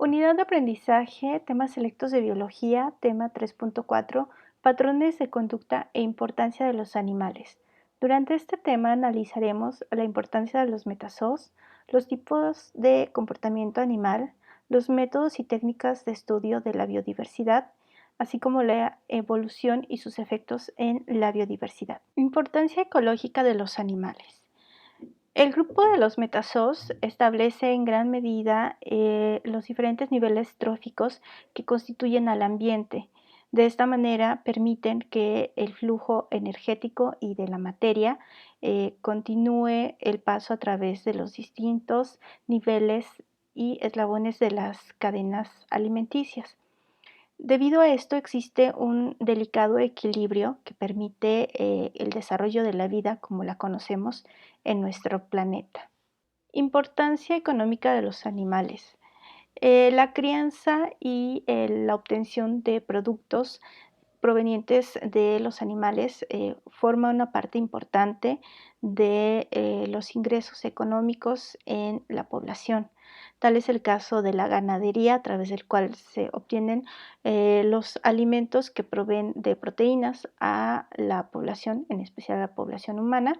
Unidad de aprendizaje, temas selectos de biología, tema 3.4, patrones de conducta e importancia de los animales. Durante este tema analizaremos la importancia de los metazoos, los tipos de comportamiento animal, los métodos y técnicas de estudio de la biodiversidad, así como la evolución y sus efectos en la biodiversidad. Importancia ecológica de los animales. El grupo de los metazoos establece en gran medida los diferentes niveles tróficos que constituyen al ambiente. De esta manera permiten que el flujo energético y de la materia continúe el paso a través de los distintos niveles y eslabones de las cadenas alimenticias. Debido a esto existe un delicado equilibrio que permite el desarrollo de la vida como la conocemos en nuestro planeta. Importancia económica de los animales. La crianza y la obtención de productos provenientes de los animales forma una parte importante de los ingresos económicos en la población. Tal es el caso de la ganadería, a través del cual se obtienen los alimentos que proveen de proteínas a la población, en especial a la población humana.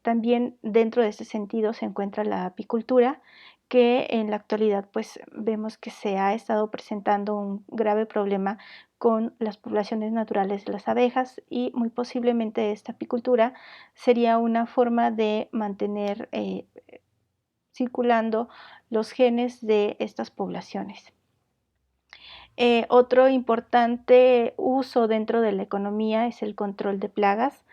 También dentro de ese sentido se encuentra la apicultura, que en la actualidad pues vemos que se ha estado presentando un grave problema con las poblaciones naturales de las abejas y muy posiblemente esta apicultura sería una forma de mantener circulando los genes de estas poblaciones. Otro importante uso dentro de la economía es el control de plagas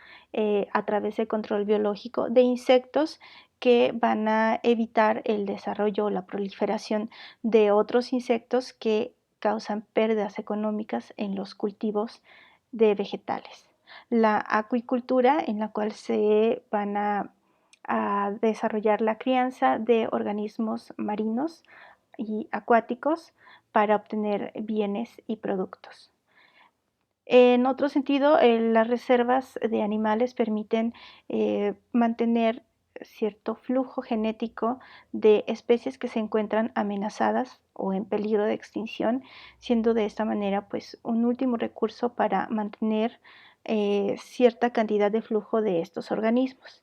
a través del control biológico de insectos que van a evitar el desarrollo o la proliferación de otros insectos que causan pérdidas económicas en los cultivos de vegetales. La acuicultura, en la cual se van a desarrollar la crianza de organismos marinos y acuáticos para obtener bienes y productos. En otro sentido, las reservas de animales permiten mantener cierto flujo genético de especies que se encuentran amenazadas o en peligro de extinción, siendo de esta manera pues un último recurso para mantener cierta cantidad de flujo de estos organismos.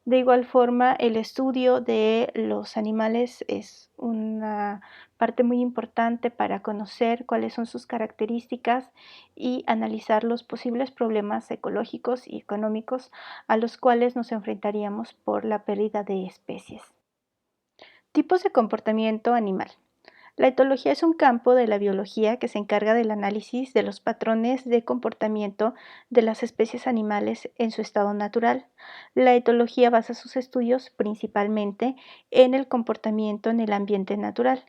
De igual forma, el estudio de los animales es una parte muy importante para conocer cuáles son sus características y analizar los posibles problemas ecológicos y económicos a los cuales nos enfrentaríamos por la pérdida de especies. Tipos de comportamiento animal. La etología es un campo de la biología que se encarga del análisis de los patrones de comportamiento de las especies animales en su estado natural. La etología basa sus estudios principalmente en el comportamiento en el ambiente natural.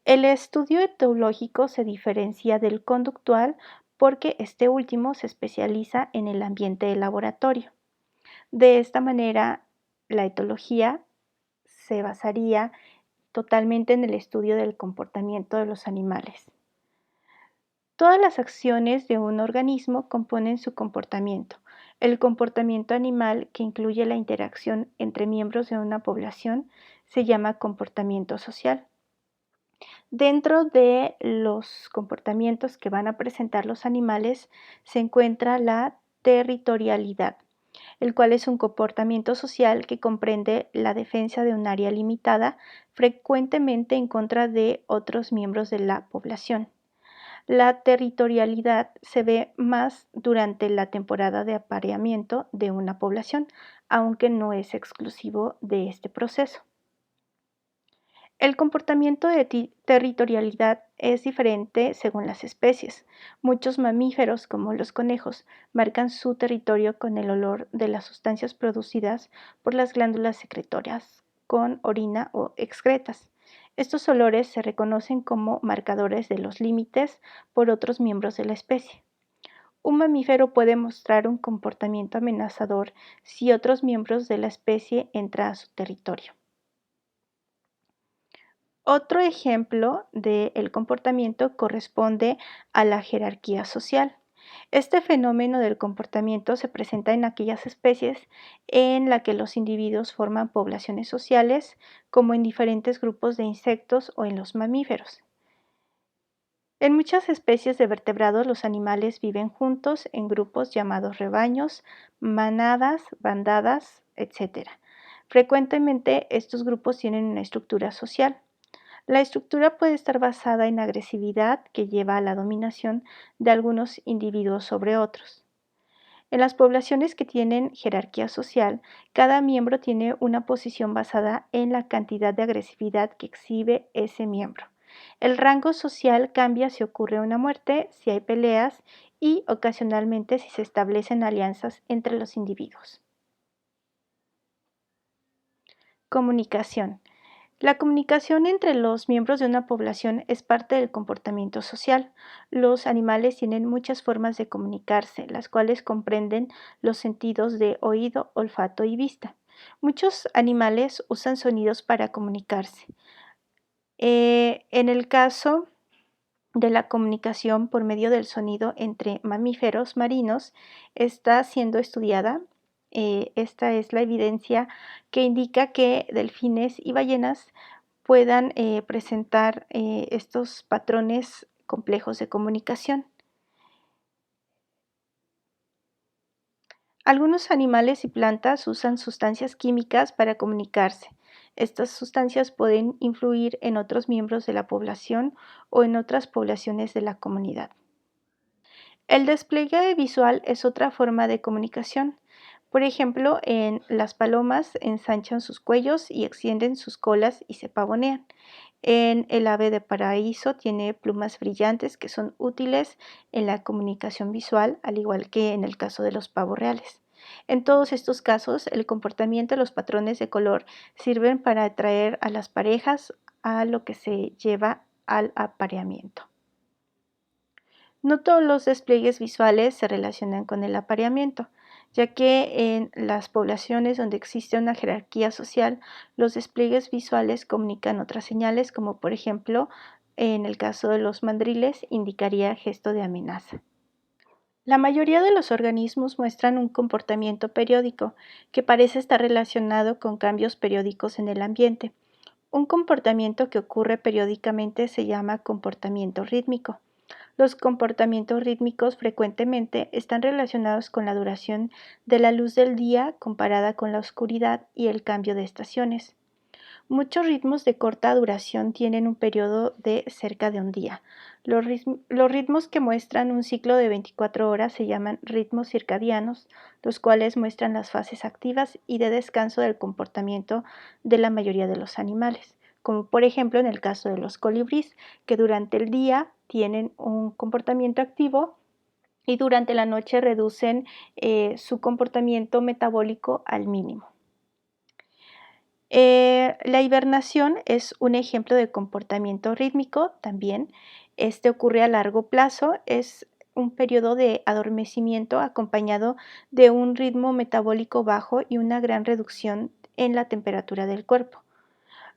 El estudio etológico se diferencia del conductual porque este último se especializa en el ambiente de laboratorio. De esta manera, la etología se basaría totalmente en el estudio del comportamiento de los animales. Todas las acciones de un organismo componen su comportamiento. El comportamiento animal, que incluye la interacción entre miembros de una población, se llama comportamiento social. Dentro de los comportamientos que van a presentar los animales se encuentra la territorialidad, el cual es un comportamiento social que comprende la defensa de un área limitada, frecuentemente en contra de otros miembros de la población. La territorialidad se ve más durante la temporada de apareamiento de una población, aunque no es exclusivo de este proceso. El comportamiento de territorialidad es diferente según las especies. Muchos mamíferos, como los conejos, marcan su territorio con el olor de las sustancias producidas por las glándulas secretorias, con orina o excretas. Estos olores se reconocen como marcadores de los límites por otros miembros de la especie. Un mamífero puede mostrar un comportamiento amenazador si otros miembros de la especie entran a su territorio. Otro ejemplo del comportamiento corresponde a la jerarquía social. Este fenómeno del comportamiento se presenta en aquellas especies en las que los individuos forman poblaciones sociales, como en diferentes grupos de insectos o en los mamíferos. En muchas especies de vertebrados, los animales viven juntos en grupos llamados rebaños, manadas, bandadas, etc. Frecuentemente, estos grupos tienen una estructura social. La estructura puede estar basada en agresividad, que lleva a la dominación de algunos individuos sobre otros. En las poblaciones que tienen jerarquía social, cada miembro tiene una posición basada en la cantidad de agresividad que exhibe ese miembro. El rango social cambia si ocurre una muerte, si hay peleas y ocasionalmente si se establecen alianzas entre los individuos. Comunicación. La comunicación entre los miembros de una población es parte del comportamiento social. Los animales tienen muchas formas de comunicarse, las cuales comprenden los sentidos de oído, olfato y vista. Muchos animales usan sonidos para comunicarse. En el caso de la comunicación por medio del sonido entre mamíferos marinos, está siendo estudiada. Esta es la evidencia que indica que delfines y ballenas puedan presentar estos patrones complejos de comunicación. Algunos animales y plantas usan sustancias químicas para comunicarse. Estas sustancias pueden influir en otros miembros de la población o en otras poblaciones de la comunidad. El despliegue visual es otra forma de comunicación. Por ejemplo, en las palomas ensanchan sus cuellos y extienden sus colas y se pavonean. En el ave de paraíso tiene plumas brillantes que son útiles en la comunicación visual, al igual que en el caso de los pavos reales. En todos estos casos, el comportamiento de los patrones de color sirven para atraer a las parejas a lo que se lleva al apareamiento. No todos los despliegues visuales se relacionan con el apareamiento, ya que en las poblaciones donde existe una jerarquía social, los despliegues visuales comunican otras señales, como por ejemplo, en el caso de los mandriles, indicaría gesto de amenaza. La mayoría de los organismos muestran un comportamiento periódico, que parece estar relacionado con cambios periódicos en el ambiente. Un comportamiento que ocurre periódicamente se llama comportamiento rítmico. Los comportamientos rítmicos frecuentemente están relacionados con la duración de la luz del día comparada con la oscuridad y el cambio de estaciones. Muchos ritmos de corta duración tienen un periodo de cerca de un día. Los ritmos que muestran un ciclo de 24 horas se llaman ritmos circadianos, los cuales muestran las fases activas y de descanso del comportamiento de la mayoría de los animales, como por ejemplo en el caso de los colibríes, que durante el día tienen un comportamiento activo y durante la noche reducen su comportamiento metabólico al mínimo. La hibernación es un ejemplo de comportamiento rítmico también. Este ocurre a largo plazo, es un periodo de adormecimiento acompañado de un ritmo metabólico bajo y una gran reducción en la temperatura del cuerpo.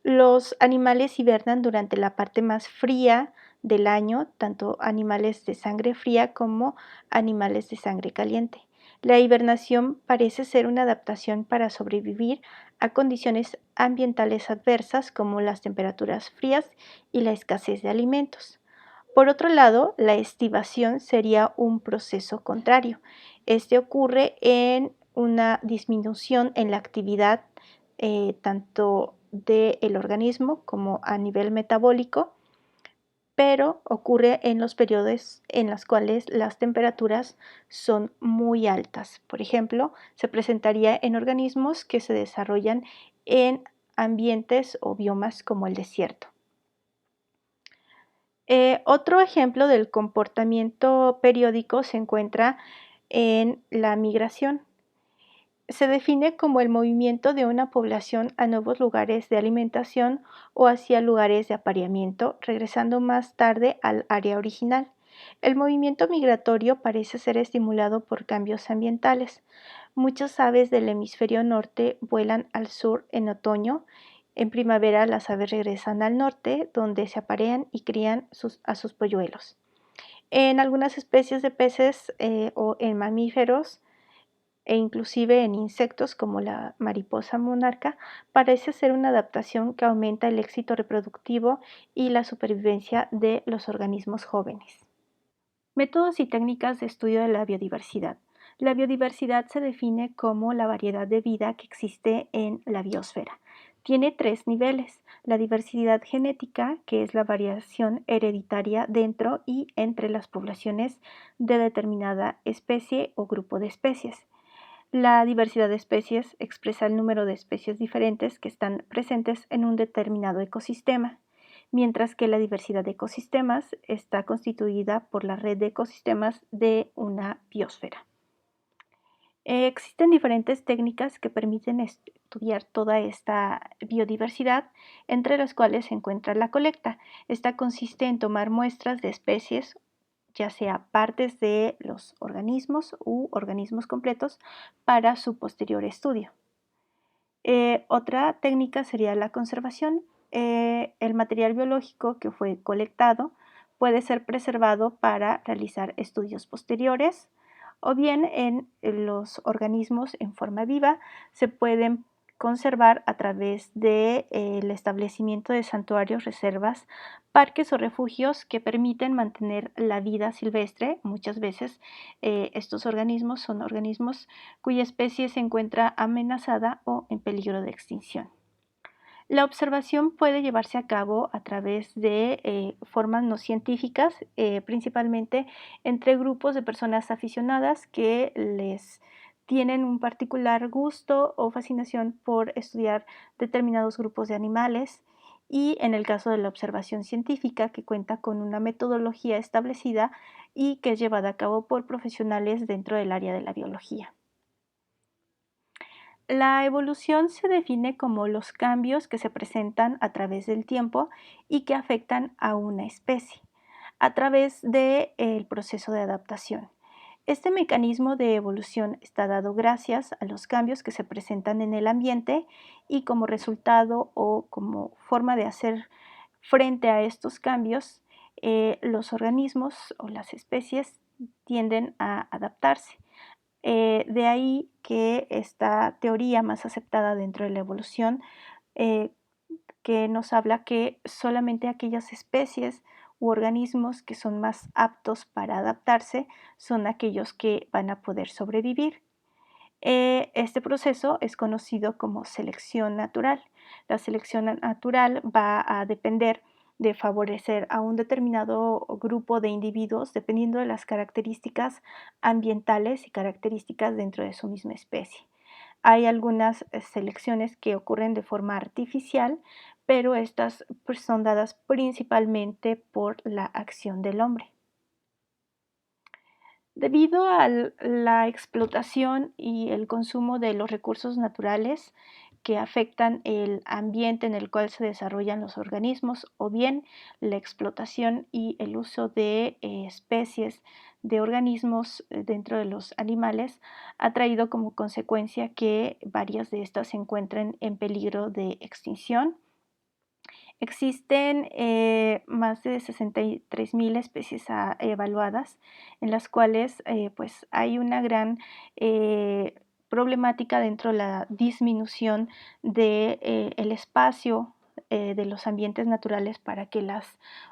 Los animales hibernan durante la parte más fría del año, tanto animales de sangre fría como animales de sangre caliente. La hibernación parece ser una adaptación para sobrevivir a condiciones ambientales adversas como las temperaturas frías y la escasez de alimentos. Por otro lado, la estivación sería un proceso contrario. Este ocurre en una disminución en la actividad tanto del organismo como a nivel metabólico, pero ocurre en los periodos en los cuales las temperaturas son muy altas. Por ejemplo, se presentaría en organismos que se desarrollan en ambientes o biomas como el desierto. Otro ejemplo del comportamiento periódico se encuentra en la migración. Se define como el movimiento de una población a nuevos lugares de alimentación o hacia lugares de apareamiento, regresando más tarde al área original. El movimiento migratorio parece ser estimulado por cambios ambientales. Muchas aves del hemisferio norte vuelan al sur en otoño. En primavera las aves regresan al norte, donde se aparean y crían a sus polluelos. En algunas especies de peces o en mamíferos e inclusive en insectos como la mariposa monarca, parece ser una adaptación que aumenta el éxito reproductivo y la supervivencia de los organismos jóvenes. Métodos y técnicas de estudio de la biodiversidad. La biodiversidad se define como la variedad de vida que existe en la biosfera. Tiene tres niveles: la diversidad genética, que es la variación hereditaria dentro y entre las poblaciones de determinada especie o grupo de especies. La diversidad de especies expresa el número de especies diferentes que están presentes en un determinado ecosistema, mientras que la diversidad de ecosistemas está constituida por la red de ecosistemas de una biosfera. Existen diferentes técnicas que permiten estudiar toda esta biodiversidad, entre las cuales se encuentra la colecta. Esta consiste en tomar muestras de especies, ya sea partes de los organismos u organismos completos, para su posterior estudio. Otra técnica sería la conservación. El material biológico que fue colectado puede ser preservado para realizar estudios posteriores, o bien en los organismos en forma viva se pueden conservar a través del establecimiento de santuarios, reservas, parques o refugios que permiten mantener la vida silvestre. Muchas veces estos organismos son organismos cuya especie se encuentra amenazada o en peligro de extinción. La observación puede llevarse a cabo a través de formas no científicas, principalmente entre grupos de personas aficionadas que les tienen un particular gusto o fascinación por estudiar determinados grupos de animales, y en el caso de la observación científica, que cuenta con una metodología establecida y que es llevada a cabo por profesionales dentro del área de la biología. La evolución se define como los cambios que se presentan a través del tiempo y que afectan a una especie, a través del proceso de adaptación. Este mecanismo de evolución está dado gracias a los cambios que se presentan en el ambiente, y como resultado o como forma de hacer frente a estos cambios, los organismos o las especies tienden a adaptarse. De ahí que esta teoría más aceptada dentro de la evolución, eh, que nos habla que solamente aquellas especies u organismos que son más aptos para adaptarse son aquellos que van a poder sobrevivir. Este proceso es conocido como selección natural. La selección natural va a depender de favorecer a un determinado grupo de individuos dependiendo de las características ambientales y características dentro de su misma especie. Hay algunas selecciones que ocurren de forma artificial, pero estas pues, son dadas principalmente por la acción del hombre. Debido a la explotación y el consumo de los recursos naturales que afectan el ambiente en el cual se desarrollan los organismos, o bien la explotación y el uso de especies de organismos dentro de los animales, ha traído como consecuencia que varias de estas se encuentren en peligro de extinción. Existen más de 63.000 especies evaluadas, en las cuales pues hay una gran problemática dentro de la disminución del espacio de los ambientes naturales para que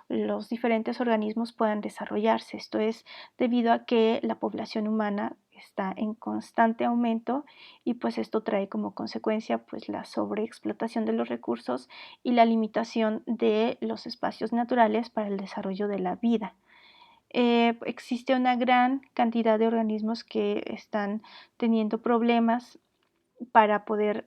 los diferentes organismos puedan desarrollarse. Esto es debido a que la población humana está en constante aumento, y pues esto trae como consecuencia pues la sobreexplotación de los recursos y la limitación de los espacios naturales para el desarrollo de la vida. Existe una gran cantidad de organismos que están teniendo problemas para poder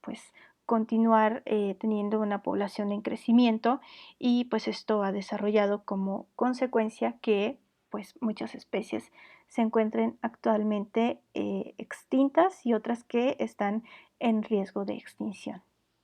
pues continuar teniendo una población en crecimiento, y pues esto ha desarrollado como consecuencia que pues muchas especies se encuentren actualmente extintas y otras que están en riesgo de extinción.